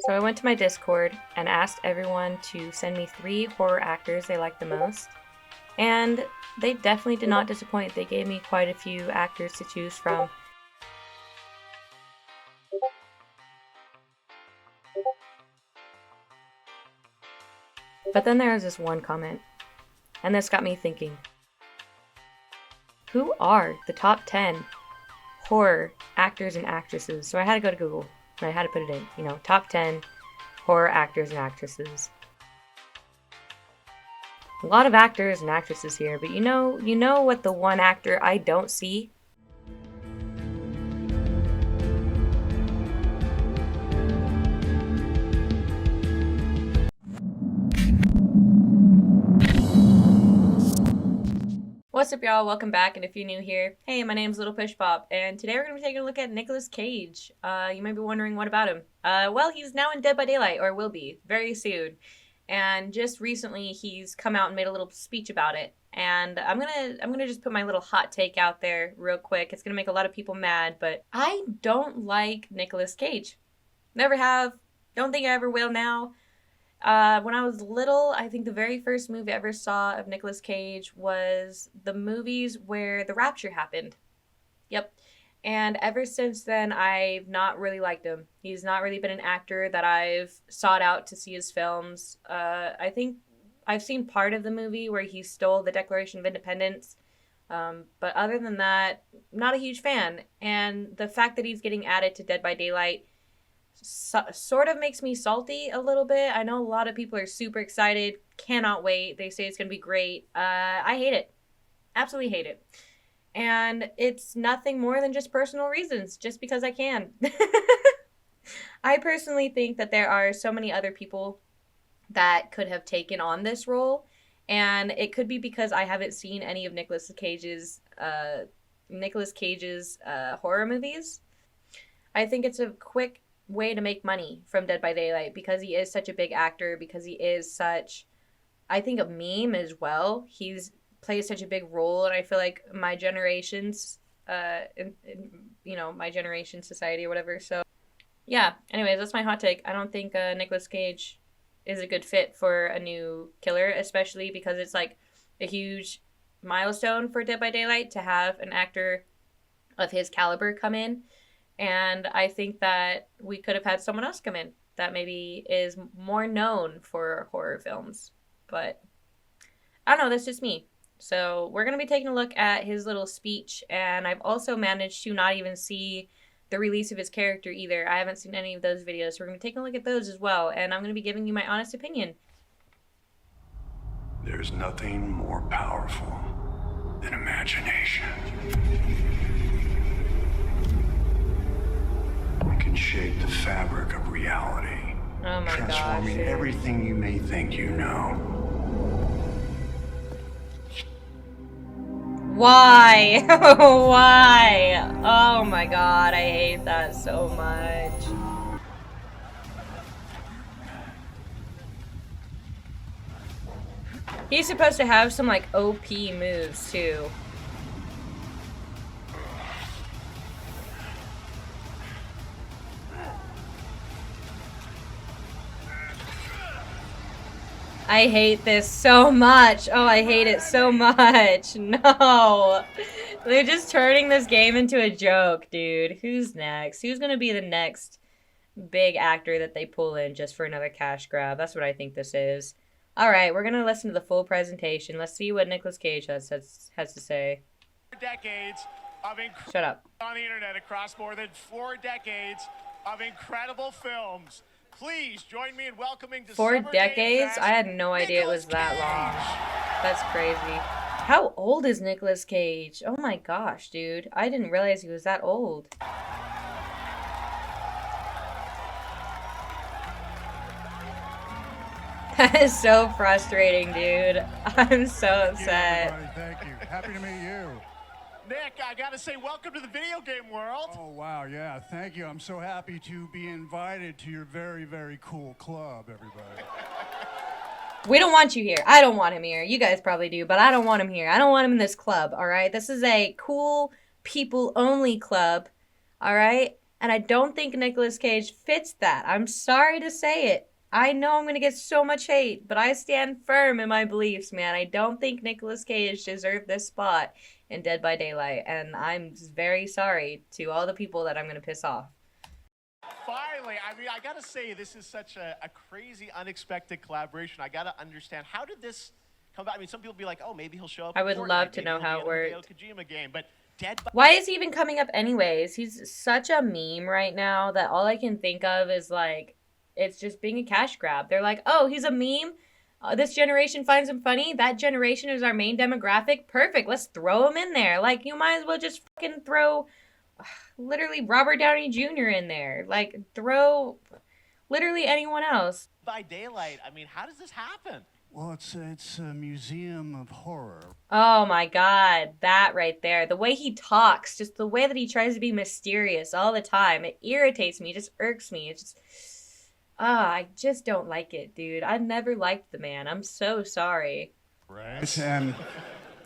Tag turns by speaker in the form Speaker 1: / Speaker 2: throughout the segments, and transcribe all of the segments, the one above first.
Speaker 1: So I went to my Discord and asked everyone to send me 3 horror actors they liked the most. And they definitely did not disappoint. They gave me quite a few actors to choose from. But then there was this one comment, and this got me thinking. Who are the top 10 horror actors and actresses? So I had to go to Google and I had to put it in, top 10 horror actors and actresses. A lot of actors and actresses here, but you know what the one actor I don't see? What's up, y'all? Welcome back, and if you're new here, hey, my name's Little Push Pop, and today we're going to be taking a look at Nicolas Cage. You might be wondering what about him. Well, he's now in Dead by Daylight, or will be, very soon. And just recently, he's come out and made a little speech about it. And I'm gonna just put my little hot take out there real quick. It's gonna make a lot of people mad, but I don't like Nicolas Cage. Never have. Don't think I ever will now. When I was little, I think the very first movie I ever saw of Nicolas Cage was the movies where the rapture happened. Yep. And ever since then, I've not really liked him. He's not really been an actor that I've sought out to see his films. I think I've seen part of the movie where he stole the Declaration of Independence. But other than that, not a huge fan. And the fact that he's getting added to Dead by Daylight sort of makes me salty a little bit. I know a lot of people are super excited, cannot wait. They say it's going to be great. I hate it. Absolutely hate it. And it's nothing more than just personal reasons, just because I can. I personally think that there are so many other people that could have taken on this role, and it could be because I haven't seen any of Nicolas Cage's horror movies. I think it's a quick way to make money from Dead by Daylight because he is such a big actor, because he is such, I think, a meme as well. He's plays such a big role, and I feel like my generation's my generation society or whatever. So yeah, anyways, that's my hot take. I don't think Nicolas Cage is a good fit for a new killer, especially because it's like a huge milestone for Dead by Daylight to have an actor of his caliber come in. And I think that we could have had someone else come in that maybe is more known for horror films. But I don't know, that's just me. So we're going to be taking a look at his little speech. And I've also managed to not even see the release of his character either. I haven't seen any of those videos. So we're going to take a look at those as well. And I'm going to be giving you my honest opinion.
Speaker 2: There's nothing more powerful than imagination. It can shape the fabric of reality,
Speaker 1: Oh my
Speaker 2: transforming
Speaker 1: gosh.
Speaker 2: everything you may think you know.
Speaker 1: Why? Why? Oh my god, I hate that so much. He's supposed to have some like OP moves too. I hate this so much. Oh, I hate it so much. No. They're just turning this game into a joke, dude. Who's next? Who's gonna be the next big actor that they pull in just for another cash grab? That's what I think this is. Alright, we're gonna listen to the full presentation. Let's see what Nicolas Cage has to say.
Speaker 3: Decades of
Speaker 1: Shut up.
Speaker 3: on the internet across more than 4 decades of incredible films. Please join me in welcoming to
Speaker 1: 4
Speaker 3: Summer
Speaker 1: decades?
Speaker 3: Game
Speaker 1: I had no idea it was
Speaker 3: Nicolas
Speaker 1: that long.
Speaker 3: Cage.
Speaker 1: That's crazy. How old is Nicolas Cage? Oh my gosh, dude. I didn't realize he was that old. That is so frustrating, dude. I'm so upset.
Speaker 4: Thank you. Happy to meet you.
Speaker 3: Nick, I gotta say, welcome to the video game world.
Speaker 4: Oh, wow. Yeah, thank you. I'm so happy to be invited to your very, very cool club, everybody.
Speaker 1: We don't want you here. I don't want him here. You guys probably do, but I don't want him here. I don't want him in this club, all right? This is a cool people-only club, all right? And I don't think Nicolas Cage fits that. I'm sorry to say it. I know I'm going to get so much hate, but I stand firm in my beliefs, man. I don't think Nicolas Cage deserved this spot in Dead by Daylight, and I'm very sorry to all the people that I'm going to piss off.
Speaker 3: Finally, I mean, I gotta say, this is such a crazy, unexpected collaboration. I gotta understand, how did this come about? I mean, some people be like, oh, maybe he'll show up.
Speaker 1: I
Speaker 3: in
Speaker 1: would
Speaker 3: Fortnite,
Speaker 1: love to
Speaker 3: maybe
Speaker 1: know
Speaker 3: he'll
Speaker 1: how
Speaker 3: be
Speaker 1: it
Speaker 3: in a
Speaker 1: worked.
Speaker 3: Hideo Kojima game, but Dead by
Speaker 1: Why is he even coming up anyways? He's such a meme right now that all I can think of is like, it's just being a cash grab. They're like, oh, he's a meme. This generation finds him funny. That generation is our main demographic. Perfect. Let's throw him in there. Like, you might as well just fucking throw literally Robert Downey Jr. in there. Like, throw literally anyone else.
Speaker 3: Daylight. I mean, how does this happen?
Speaker 4: Well, it's a museum of horror.
Speaker 1: Oh my god, that right there. The way he talks, just the way that he tries to be mysterious all the time, it irritates me, it just irks me. It just I just don't like it, dude. I've never liked the man. I'm so sorry.
Speaker 4: Right. And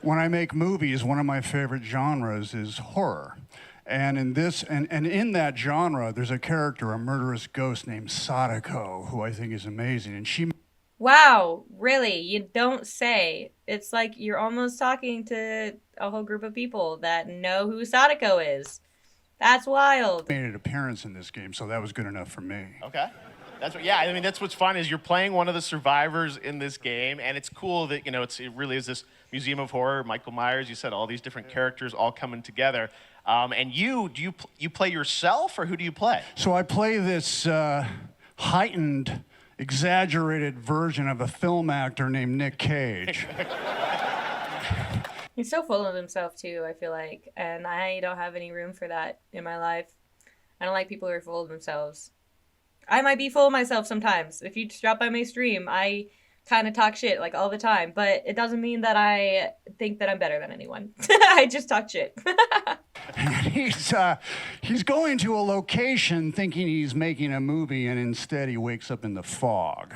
Speaker 4: when I make movies, one of my favorite genres is horror. And in this and in that genre, there's a character, a murderous ghost named Sadako, who I think is amazing. And she
Speaker 1: Wow, really? You don't say. It's like you're almost talking to a whole group of people that know who Sadako is. That's wild.
Speaker 4: made an appearance in this game, so that was good enough for me.
Speaker 3: Okay. That's what, yeah, I mean, that's what's fun is you're playing one of the survivors in this game, and it's cool that, you know, it really is this museum of horror. Michael Myers, you said all these different characters all coming together. And you play yourself, or who do you play?
Speaker 4: So I play this heightened, exaggerated version of a film actor named Nick Cage.
Speaker 1: He's so full of himself too, I feel like. And I don't have any room for that in my life. I don't like people who are full of themselves. I might be full of myself sometimes. If you just drop by my stream, I kind of talk shit like all the time, but it doesn't mean that I think that I'm better than anyone. I just talk shit.
Speaker 4: He's going to a location thinking he's making a movie, and instead he wakes up in the fog.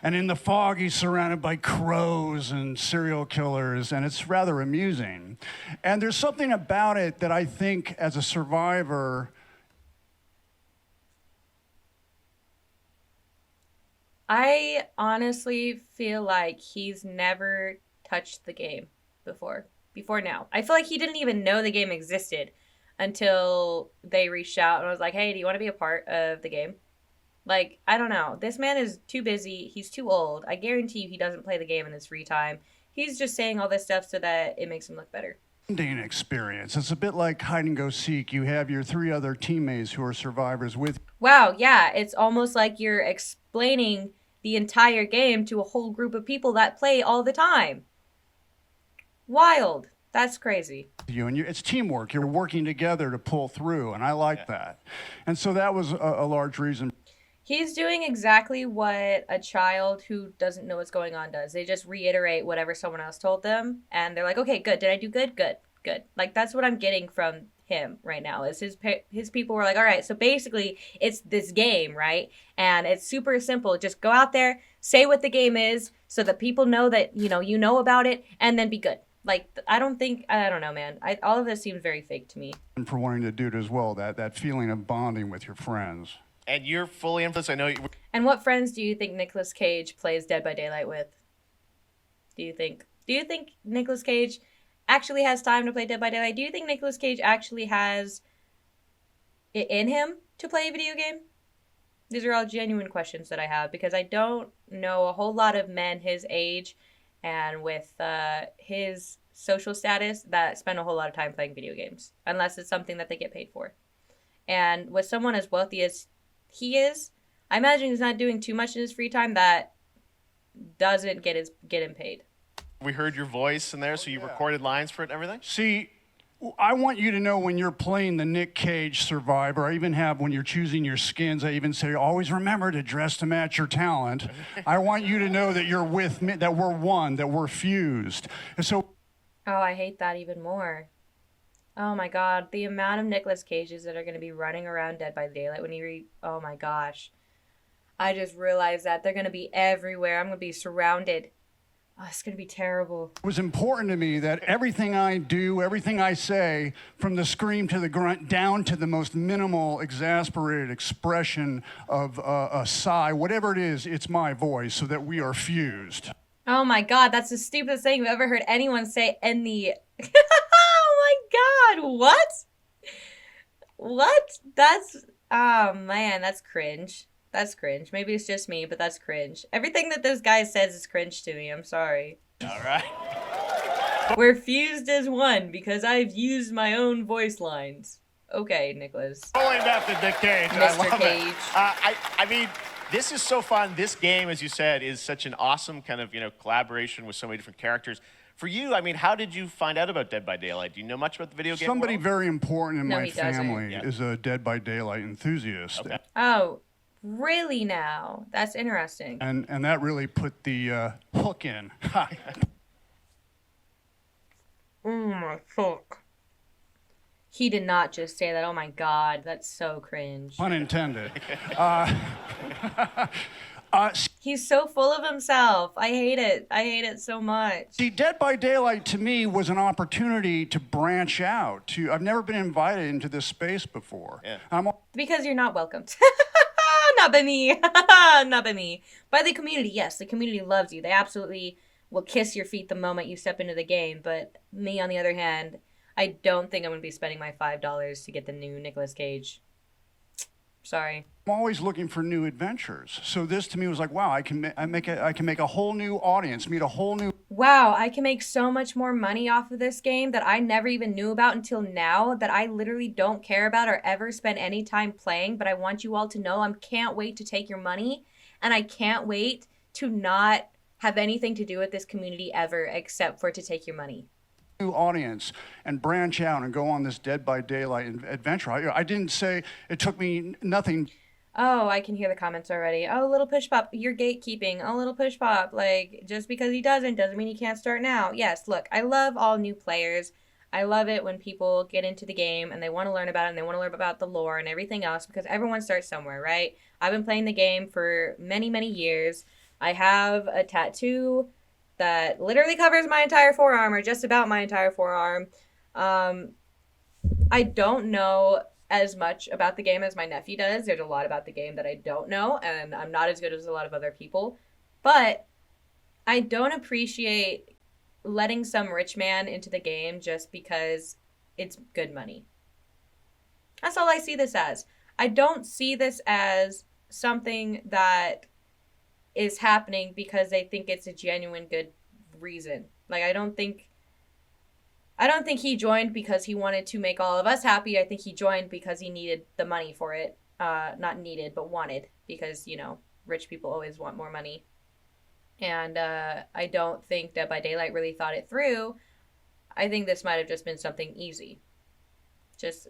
Speaker 4: And in the fog, he's surrounded by crows and serial killers, and it's rather amusing. And there's something about it that I think, as a survivor,
Speaker 1: I honestly feel like he's never touched the game before now. I feel like he didn't even know the game existed until they reached out and was like, hey, do you want to be a part of the game? Like, I don't know. This man is too busy. He's too old. I guarantee you he doesn't play the game in his free time. He's just saying all this stuff so that it makes him look better.
Speaker 4: bonding experience. It's a bit like hide and go seek. You have your 3 other teammates who are survivors with you.
Speaker 1: Wow, yeah, it's almost like you're explaining the entire game to a whole group of people that play all the time. Wild. That's crazy.
Speaker 4: And it's teamwork. You're working together to pull through, and I like that. And so that was a large reason.
Speaker 1: He's doing exactly what a child who doesn't know what's going on does. They just reiterate whatever someone else told them, and they're like, okay, good. Did I do good? Good, good. Like, that's what I'm getting from him right now, is his people were like, all right, so basically it's this game, right? And it's super simple. Just go out there, say what the game is so that people know that, you know about it, and then be good. Like, I don't know, man. All of this seems very fake to me.
Speaker 4: And for wanting to do it as well, that feeling of bonding with your friends.
Speaker 3: And you're fully influenced. I know you.
Speaker 1: And what friends do you think Nicolas Cage plays Dead by Daylight with? Do you think Nicolas Cage actually has time to play Dead by Daylight? Do you think Nicolas Cage actually has it in him to play a video game? These are all genuine questions that I have, because I don't know a whole lot of men his age and with his social status that spend a whole lot of time playing video games, unless it's something that they get paid for. And with someone as wealthy as he is, I imagine he's not doing too much in his free time that doesn't get him paid.
Speaker 3: We heard your voice in there, so you recorded lines for it and everything?
Speaker 4: See, I want you to know when you're playing the Nick Cage survivor, I even have, when you're choosing your skins, I even say, always remember to dress to match your talent. I want you to know that you're with me, that we're one, that we're fused. And so...
Speaker 1: Oh, I hate that even more. Oh my god, the amount of Nicolas Cages that are going to be running around Dead by Daylight when oh my gosh. I just realized that they're going to be everywhere. I'm going to be surrounded Oh, it's gonna be terrible.
Speaker 4: It was important to me that everything I do, everything I say, from the scream to the grunt, down to the most minimal, exasperated expression of a sigh, whatever it is, it's my voice, so that we are fused.
Speaker 1: Oh my god, that's the stupidest thing I've ever heard anyone say in the. Oh my god, what? What? That's. Oh man, that's cringe. That's cringe. Maybe it's just me, but that's cringe. Everything that this guy says is cringe to me. I'm sorry.
Speaker 3: All right.
Speaker 1: We're fused as one because I've used my own voice lines. Okay, Nicholas.
Speaker 3: Holy method, Nick Cage. I
Speaker 1: Mr.
Speaker 3: love
Speaker 1: Cage.
Speaker 3: it. I mean, this is so fun. This game, as you said, is such an awesome kind of collaboration with so many different characters. For you, I mean, how did you find out about Dead by Daylight? Do you know much about the video game
Speaker 4: Somebody
Speaker 3: world?
Speaker 4: very important in
Speaker 1: No,
Speaker 4: my
Speaker 1: he doesn't.
Speaker 4: family
Speaker 3: Yeah.
Speaker 4: is a Dead by Daylight enthusiast.
Speaker 3: Okay.
Speaker 1: Oh, really now? That's interesting.
Speaker 4: And that really put the hook in.
Speaker 1: Oh my fuck. He did not just say that. Oh my god, that's so cringe.
Speaker 4: Pun intended.
Speaker 1: He's so full of himself. I hate it. I hate it so much.
Speaker 4: See, Dead by Daylight to me was an opportunity to branch out. I've never been invited into this space before.
Speaker 3: Yeah.
Speaker 1: Because you're not welcomed. Not by me. Not by me. By the community, yes. The community loves you. They absolutely will kiss your feet the moment you step into the game. But me, on the other hand, I don't think I'm going to be spending my $5 to get the new Nicolas Cage. Sorry.
Speaker 4: I'm always looking for new adventures. So this to me was like, wow, I can make a whole new audience, meet a whole new.
Speaker 1: Wow, I can make so much more money off of this game that I never even knew about until now, that I literally don't care about or ever spend any time playing. But I want you all to know I can't wait to take your money, and I can't wait to not have anything to do with this community ever except for to take your money.
Speaker 4: New audience and branch out and go on this Dead by Daylight adventure. I didn't say it took me nothing.
Speaker 1: Oh, I can hear the comments already. Oh, little push pop, you're gatekeeping. Oh, little push pop, like, just because he doesn't mean he can't start now. Yes, look, I love all new players. I love it when people get into the game and they want to learn about it and they want to learn about the lore and everything else, because everyone starts somewhere, right? I've been playing the game for many, many years. I have a tattoo that literally covers my entire forearm, or just about my entire forearm. I don't know as much about the game as my nephew does. There's a lot about the game that I don't know, and I'm not as good as a lot of other people. But I don't appreciate letting some rich man into the game just because it's good money. That's all I see this as. I don't see this as something that is happening because they think it's a genuine good reason. Like, I don't think he joined because he wanted to make all of us happy. I think he joined because he needed the money for it. Not needed, but wanted, because, rich people always want more money. And I don't think Dead by Daylight really thought it through. I think this might have just been something easy. Just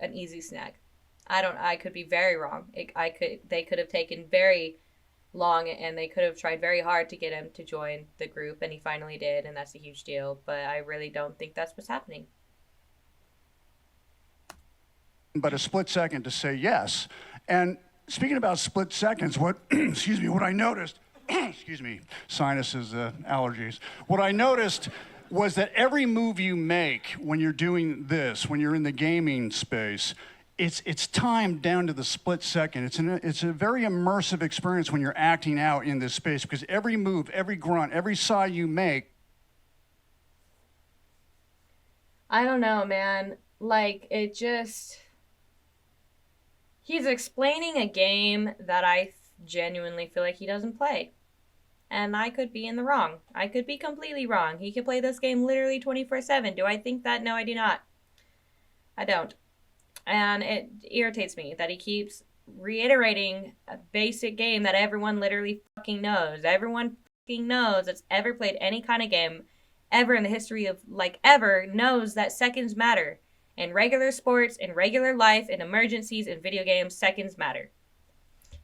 Speaker 1: an easy snag. I could be very wrong. They could have taken very long, and they could have tried very hard to get him to join the group, and he finally did, and that's a huge deal. But I really don't think that's what's happening.
Speaker 4: But a split second to say yes. And speaking about split seconds, what what I noticed, sinuses, allergies. What I noticed was that every move you make when you're doing this, when you're in the gaming space, it's timed down to the split second. It's a very immersive experience when you're acting out in this space, because every move, every grunt, every sigh you make.
Speaker 1: I don't know, man. Like, he's explaining a game that I genuinely feel like he doesn't play. And I could be in the wrong. I could be completely wrong. He could play this game literally 24/7. Do I think that? No, I do not. I don't. And it irritates me that he keeps reiterating a basic game that everyone literally fucking knows. Everyone fucking knows that's ever played any kind of game ever in the history of, ever, knows that seconds matter. In regular sports, in regular life, in emergencies, in video games, seconds matter.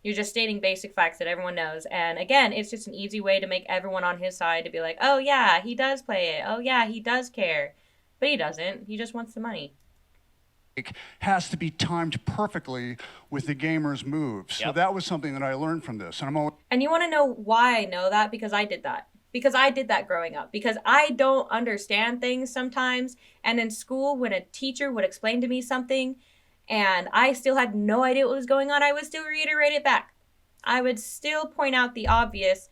Speaker 1: You're just stating basic facts that everyone knows. And again, it's just an easy way to make everyone on his side to be like, oh yeah, he does play it. Oh yeah, he does care. But he doesn't. He just wants the money.
Speaker 4: Has to be timed perfectly with the gamer's moves. So
Speaker 3: Yep.
Speaker 4: that was something that I learned from this. And
Speaker 1: And you want to know why I know that? Because I did that. because I did that growing up, because I don't understand things sometimes. And in school, when a teacher would explain to me something and I still had no idea what was going on, I would still reiterate it back. I would still point out the obvious.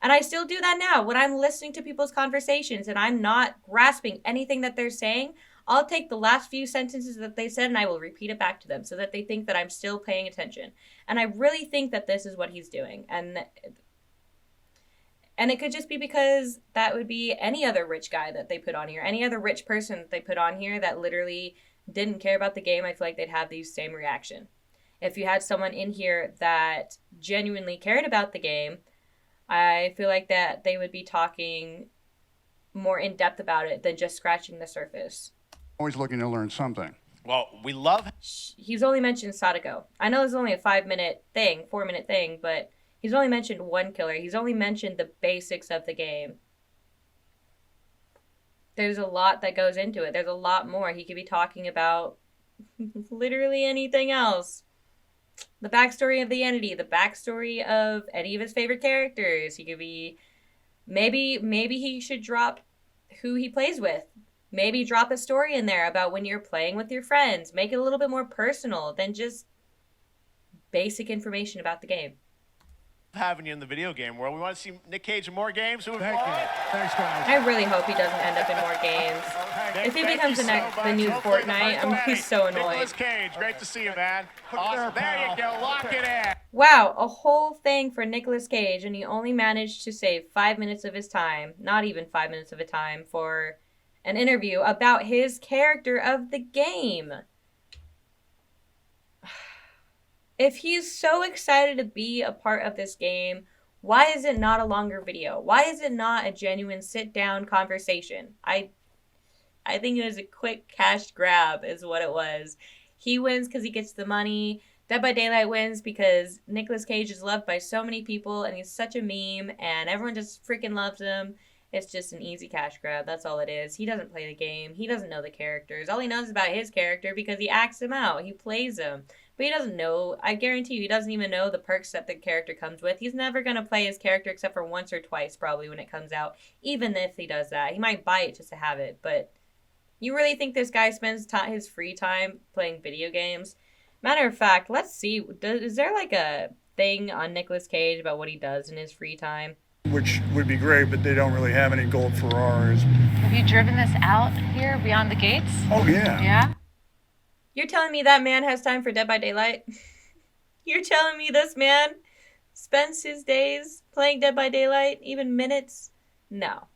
Speaker 1: And I still do that now when I'm listening to people's conversations and I'm not grasping anything that they're saying. I'll take the last few sentences that they said and I will repeat it back to them so that they think that I'm still paying attention. And I really think that this is what he's doing. And it could just be because that would be any other rich guy that they put on here, any other rich person that they put on here that literally didn't care about the game. I feel like they'd have the same reaction. If you had someone in here that genuinely cared about the game, I feel like that they would be talking more in depth about it than just scratching the surface.
Speaker 4: Always looking to learn something.
Speaker 3: Well, we love.
Speaker 1: He's only mentioned Sadako. I know it's only a 4-minute thing, but he's only mentioned one killer. He's only mentioned the basics of the game. There's a lot that goes into it. There's a lot more. He could be talking about literally anything else. The backstory of the entity, the backstory of any of his favorite characters. He could be, maybe he should drop who he plays with. Maybe drop a story in there about when you're playing with your friends. Make it a little bit more personal than just basic information about the game.
Speaker 3: Having you in the video game world. We want to see Nick Cage in more games.
Speaker 4: Thank you. Thanks, guys.
Speaker 1: I really hope he doesn't end up in more games.
Speaker 3: Nick,
Speaker 1: If he
Speaker 3: thank
Speaker 1: becomes
Speaker 3: you
Speaker 1: the new
Speaker 3: Hopefully the
Speaker 1: Fortnite,
Speaker 3: first
Speaker 1: I'm
Speaker 3: one.
Speaker 1: so annoyed.
Speaker 3: Nicolas Cage, great to see you, man. Awesome. There you go. Lock it in.
Speaker 1: Wow, a whole thing for Nicolas Cage, and he only managed to save 5 minutes of his time, not even 5 minutes of a time, for an interview about his character of the game. If he's so excited to be a part of this game, why is it not a longer video? Why is it not a genuine sit-down conversation? I think it was a quick cash grab is what it was. He wins because he gets the money. Dead by Daylight wins because Nicolas Cage is loved by so many people and he's such a meme and everyone just freaking loves him. It's just an easy cash grab. That's all it is. He doesn't play the game. He doesn't know the characters. All he knows about his character because he acts him out. He plays him. But he doesn't know, I guarantee you, he doesn't even know the perks that the character comes with. He's never going to play his character except for once or twice probably when it comes out. Even if he does that. He might buy it just to have it. But you really think this guy spends his free time playing video games? Matter of fact, let's see. Is there like a thing on Nicolas Cage about what he does in his free time?
Speaker 5: Which would be great, but they don't really have any gold Ferraris.
Speaker 6: Have you driven this out here beyond the gates?
Speaker 5: Oh, yeah.
Speaker 6: Yeah?
Speaker 1: You're telling me that man has time for Dead by Daylight? You're telling me this man spends his days playing Dead by Daylight, even minutes? No.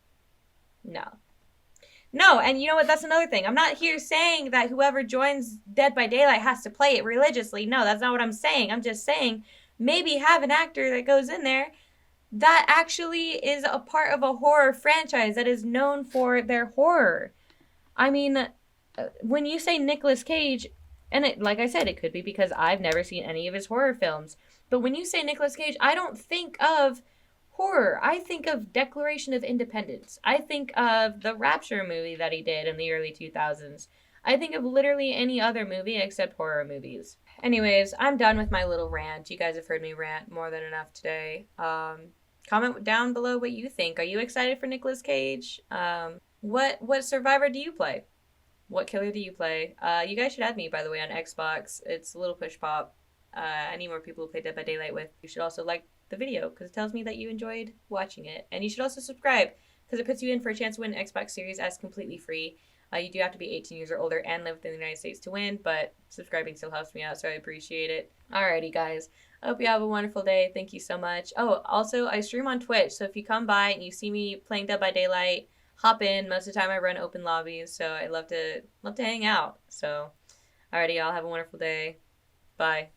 Speaker 1: No, and you know what? That's another thing. I'm not here saying that whoever joins Dead by Daylight has to play it religiously. No, that's not what I'm saying. I'm just saying maybe have an actor that goes in there that actually is a part of a horror franchise that is known for their horror. I mean, when you say Nicolas Cage, and like I said, it could be because I've never seen any of his horror films, but when you say Nicolas Cage, I don't think of horror. I think of Declaration of Independence. I think of the Rapture movie that he did in the early 2000s. I think of literally any other movie except horror movies. Anyways, I'm done with my little rant. You guys have heard me rant more than enough today. Comment down below what you think. Are you excited for Nicolas Cage? What Survivor do you play? What killer do you play? You guys should add me, by the way, on Xbox. It's a little push pop. I need more people to play Dead by Daylight with. You should also like the video because it tells me that you enjoyed watching it. And you should also subscribe because it puts you in for a chance to win Xbox Series S completely free. You do have to be 18 years or older and live within the United States to win, but subscribing still helps me out, so I appreciate it. Alrighty, guys. I hope you have a wonderful day. Thank you so much. Oh, also, I stream on Twitch, so if you come by and you see me playing Dead by Daylight, hop in. Most of the time I run open lobbies, so I love to hang out. So, alrighty, y'all. Have a wonderful day. Bye.